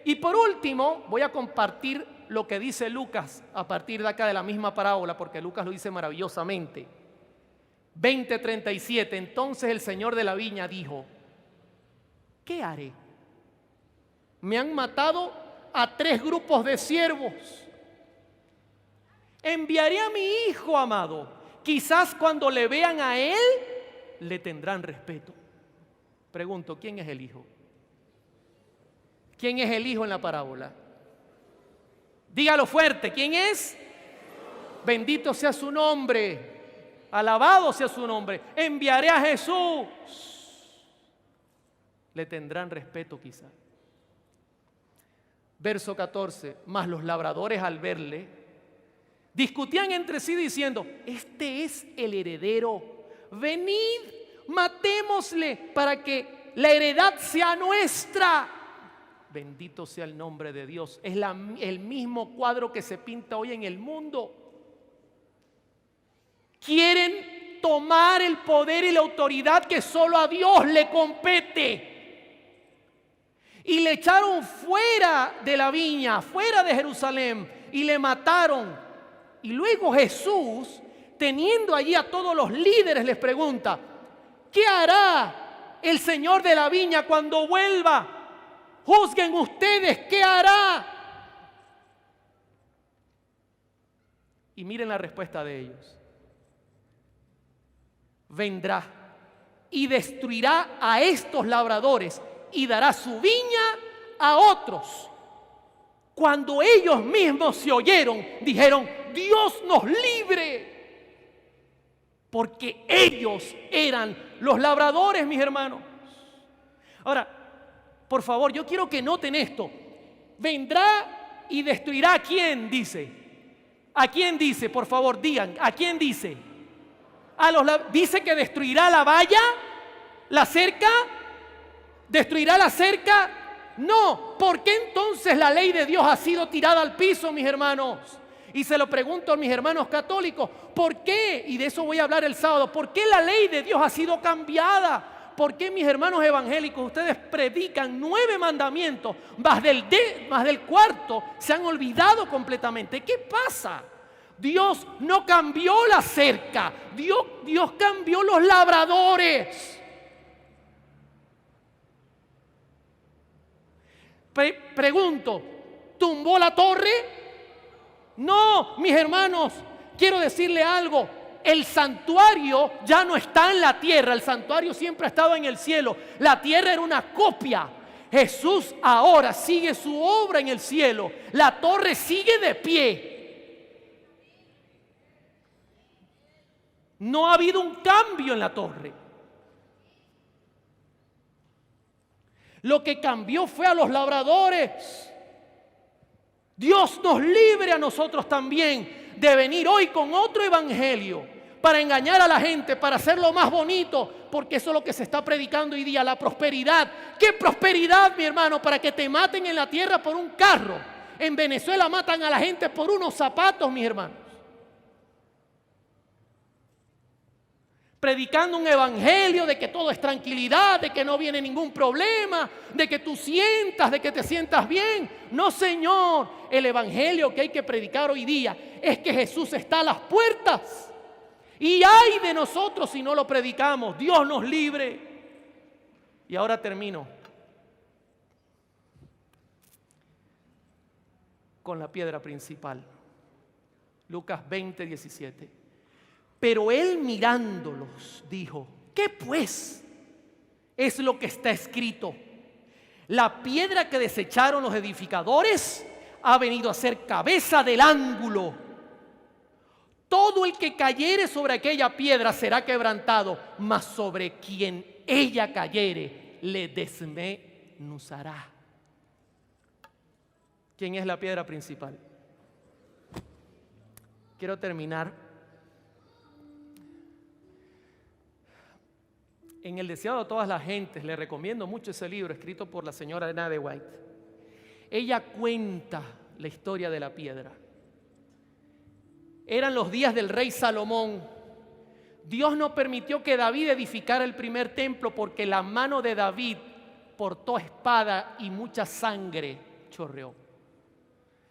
Y por último, voy a compartir lo que dice Lucas a partir de acá de la misma parábola, porque Lucas lo dice maravillosamente. 20:37, entonces el señor de la viña dijo, ¿qué haré? Me han matado a 3 grupos de siervos. Enviaré a mi hijo amado. Quizás cuando le vean a él, le tendrán respeto. Pregunto, ¿quién es el hijo? ¿Quién es el hijo en la parábola? Dígalo fuerte, ¿quién es? Bendito sea su nombre. Alabado sea su nombre. Enviaré a Jesús. Le tendrán respeto quizás. Verso 14. Mas los labradores al verle discutían entre sí diciendo, este es el heredero. Venid, matémosle para que la heredad sea nuestra. Bendito sea el nombre de Dios. Es el mismo cuadro que se pinta hoy en el mundo. Quieren tomar el poder y la autoridad que solo a Dios le compete. Y le echaron fuera de la viña, fuera de Jerusalén, y le mataron. Y luego Jesús, teniendo allí a todos los líderes, les pregunta, ¿qué hará el Señor de la viña cuando vuelva? Juzguen ustedes, ¿qué hará? Y miren la respuesta de ellos. Vendrá y destruirá a estos labradores y dará su viña a otros. Cuando ellos mismos se oyeron, dijeron, Dios nos libre. Porque ellos eran los labradores, mis hermanos. Ahora, por favor, yo quiero que noten esto. Vendrá y destruirá ¿a quién? Dice. ¿A quién dice? Por favor, digan. ¿A quién dice? Dice que destruirá la valla, la cerca. ¿Destruirá la cerca? No. ¿Por qué entonces la ley de Dios ha sido tirada al piso, mis hermanos? Y se lo pregunto a mis hermanos católicos. ¿Por qué? Y de eso voy a hablar el sábado. ¿Por qué la ley de Dios ha sido cambiada? ¿Por qué mis hermanos evangélicos, ustedes predican 9 mandamientos, más del cuarto se han olvidado completamente? ¿Qué pasa? Dios no cambió la cerca, Dios cambió los labradores. Pregunto, ¿tumbó la torre? No, mis hermanos, quiero decirle algo. El santuario ya no está en la tierra, el santuario siempre ha estado en el cielo. La tierra era una copia. Jesús ahora sigue su obra en el cielo. La torre sigue de pie. No ha habido un cambio en la torre. Lo que cambió fue a los labradores. Dios nos libre a nosotros también de venir hoy con otro evangelio para engañar a la gente, para hacerlo más bonito, porque eso es lo que se está predicando hoy día, la prosperidad. ¿Qué prosperidad, mi hermano? Para que te maten en la tierra por un carro. En Venezuela matan a la gente por unos zapatos, mis hermanos. Predicando un evangelio de que todo es tranquilidad, de que no viene ningún problema, de que tú sientas, de que te sientas bien. No, Señor, el evangelio que hay que predicar hoy día es que Jesús está a las puertas. Y ay de nosotros si no lo predicamos. Dios nos libre. Y ahora termino con la piedra principal. Lucas 20:17. Pero él mirándolos dijo: ¿qué pues es lo que está escrito? La piedra que desecharon los edificadores ha venido a ser cabeza del ángulo. Todo el que cayere sobre aquella piedra será quebrantado, mas sobre quien ella cayere le desmenuzará. ¿Quién es la piedra principal? Quiero terminar. En El deseado de todas las gentes, le recomiendo mucho ese libro escrito por la señora Ellen G. White. Ella cuenta la historia de la piedra. Eran los días del rey Salomón. Dios no permitió que David edificara el primer templo porque la mano de David portó espada y mucha sangre chorreó.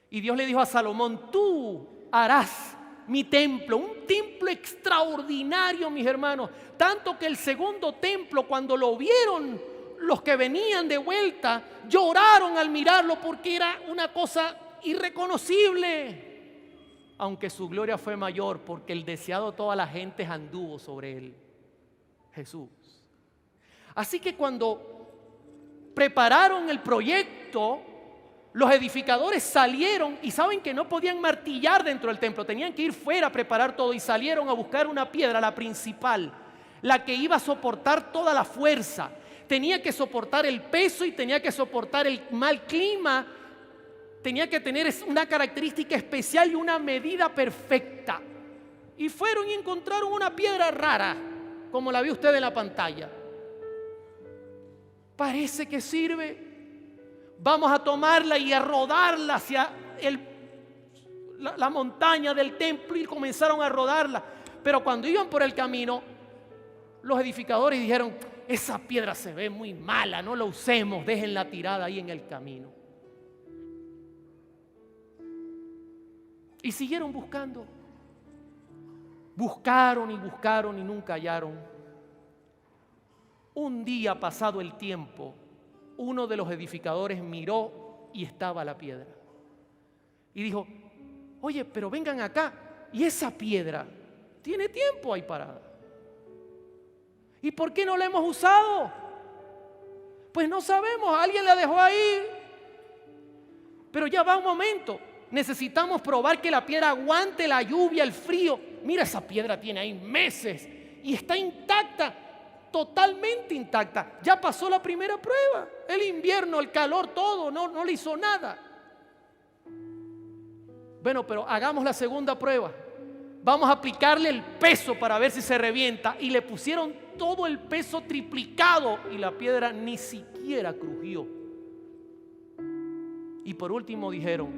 Y Dios le dijo a Salomón: tú harás mi templo, un templo extraordinario, mis hermanos. Tanto que el segundo templo, cuando lo vieron los que venían de vuelta, lloraron al mirarlo porque era una cosa irreconocible. Aunque su gloria fue mayor, porque el deseado de toda la gente anduvo sobre él, Jesús. Así que cuando prepararon el proyecto, los edificadores salieron y saben que no podían martillar dentro del templo, tenían que ir fuera a preparar todo, y salieron a buscar una piedra, la principal, la que iba a soportar toda la fuerza. Tenía que soportar el peso y tenía que soportar el mal clima. Tenía que tener una característica especial y una medida perfecta. Y fueron y encontraron una piedra rara, como la ve usted en la pantalla. Parece que sirve. Vamos a tomarla y a rodarla hacia la montaña del templo, y comenzaron a rodarla. Pero cuando iban por el camino, los edificadores dijeron: esa piedra se ve muy mala, no la usemos, déjenla tirada ahí en el camino. Y siguieron buscando. Buscaron y buscaron y nunca hallaron. Un día, pasado el tiempo, uno de los edificadores miró y estaba la piedra. Y dijo: oye, pero vengan acá. Y esa piedra tiene tiempo ahí parada. ¿Y por qué no la hemos usado? Pues no sabemos, alguien la dejó ahí. Pero ya va un momento. Necesitamos probar que la piedra aguante la lluvia, el frío. Mira, esa piedra tiene ahí meses y está intacta, totalmente intacta. Ya pasó la primera prueba. El invierno, el calor, todo, no le hizo nada. Bueno, pero hagamos la segunda prueba. Vamos a aplicarle el peso para ver si se revienta. Y le pusieron todo el peso triplicado y la piedra ni siquiera crujió. Y por último dijeron: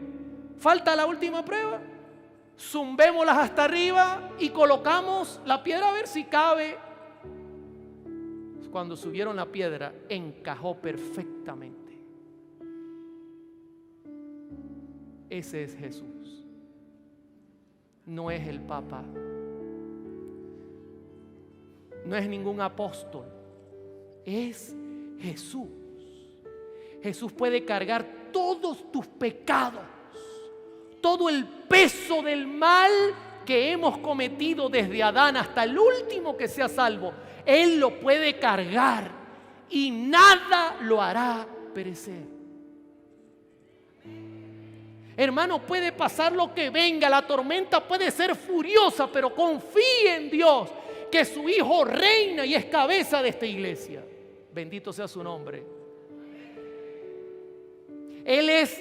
falta la última prueba. Zumbémoslas hasta arriba y colocamos la piedra a ver si cabe. Cuando subieron la piedra, encajó perfectamente. Ese es Jesús. No es el Papa. No es ningún apóstol. Es Jesús. Jesús puede cargar todos tus pecados, todo el peso del mal que hemos cometido desde Adán hasta el último que sea salvo. Él lo puede cargar y nada lo hará perecer. Hermano, puede pasar lo que venga, la tormenta puede ser furiosa, pero confíe en Dios, que su Hijo reina y es cabeza de esta iglesia. Bendito sea su nombre. Él es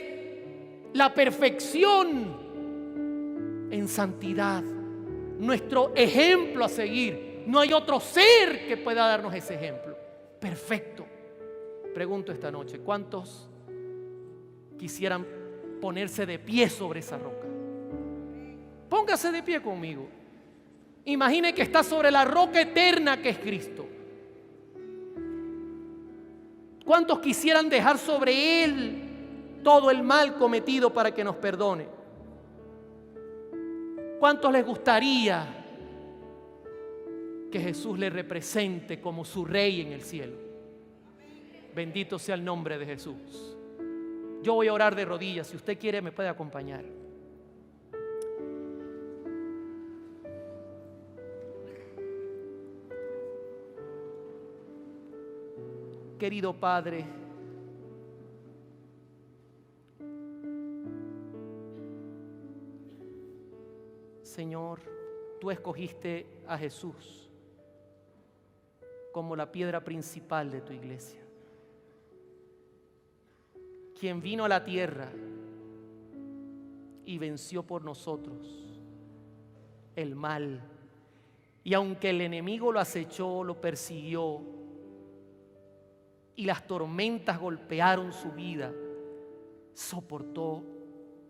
la perfección en santidad, nuestro ejemplo a seguir. No hay otro ser que pueda darnos ese ejemplo perfecto. Pregunto esta noche: ¿cuántos quisieran ponerse de pie sobre esa roca? Póngase de pie conmigo. Imagine que está sobre la roca eterna que es Cristo. ¿Cuántos quisieran dejar sobre Él todo el mal cometido para que nos perdone? ¿Cuántos les gustaría que Jesús le represente como su Rey en el cielo? Bendito sea el nombre de Jesús. Yo voy a orar de rodillas. Si usted quiere, me puede acompañar. Querido Padre, Señor, tú escogiste a Jesús como la piedra principal de tu iglesia, quien vino a la tierra y venció por nosotros el mal. Y aunque el enemigo lo acechó, lo persiguió y las tormentas golpearon su vida, soportó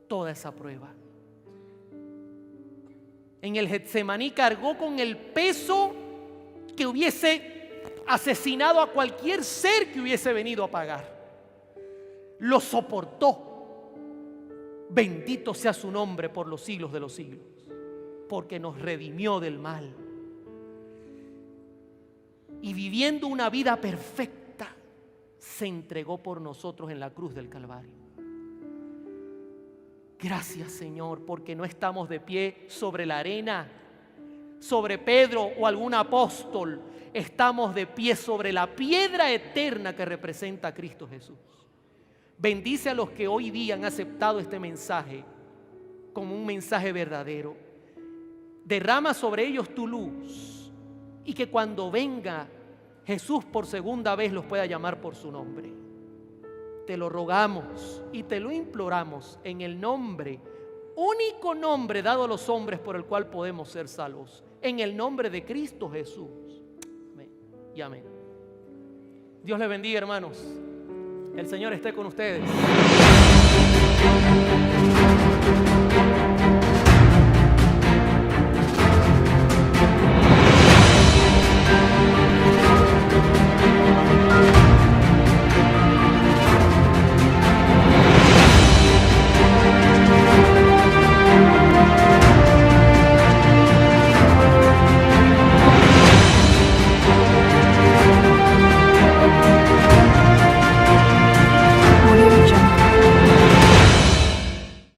toda esa prueba. En el Getsemaní cargó con el peso que hubiese asesinado a cualquier ser que hubiese venido a pagar. Lo soportó. Bendito sea su nombre por los siglos de los siglos, porque nos redimió del mal. Y viviendo una vida perfecta, se entregó por nosotros en la cruz del Calvario. Gracias, Señor, porque no estamos de pie sobre la arena, sobre Pedro o algún apóstol. Estamos de pie sobre la piedra eterna que representa a Cristo Jesús. Bendice a los que hoy día han aceptado este mensaje como un mensaje verdadero. Derrama sobre ellos tu luz y que cuando venga Jesús por segunda vez los pueda llamar por su nombre. Te lo rogamos y te lo imploramos en el nombre, único nombre dado a los hombres por el cual podemos ser salvos, en el nombre de Cristo Jesús. Amén y amén. Dios les bendiga, hermanos. El Señor esté con ustedes.